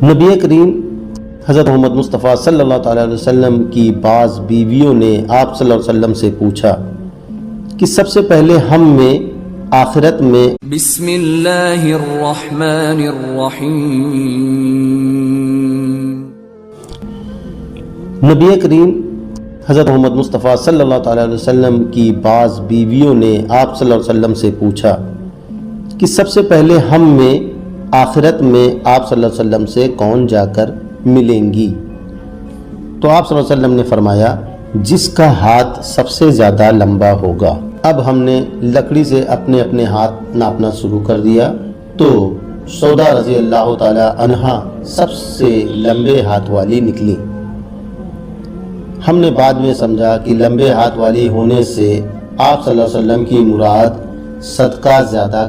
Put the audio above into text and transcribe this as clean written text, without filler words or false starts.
نبی کریم حضرت محمد مصطفیٰ صلی اللہ تعالیٰ علیہ وسلم کی بعض بیویوں نے آپ صلی اللہ علیہ وسلم سے پوچھا کہ سب سے پہلے ہم میں آخرت میں بسم اللہ الرحمن الرحیم۔ نبی کریم حضرت محمد مصطفیٰ صلی اللہ تعالیٰ علیہ وسلم کی بعض بیویوں نے آپ صلی اللہ علیہ وسلم سے پوچھا کہ سب سے پہلے ہم میں آخرت میں آپ صلی اللہ علیہ وسلم سے کون جا کر ملیں گی؟ تو آپ صلی اللہ علیہ وسلم نے فرمایا جس کا ہاتھ سب سے زیادہ لمبا ہوگا۔ اب ہم نے لکڑی سے اپنے اپنے ہاتھ ناپنا شروع کر دیا تو سودا رضی اللہ تعالی عنہا سب سے لمبے ہاتھ والی نکلی۔ ہم نے بعد میں سمجھا کہ لمبے ہاتھ والی ہونے سے آپ صلی اللہ علیہ وسلم کی مراد صدقہ زیادہ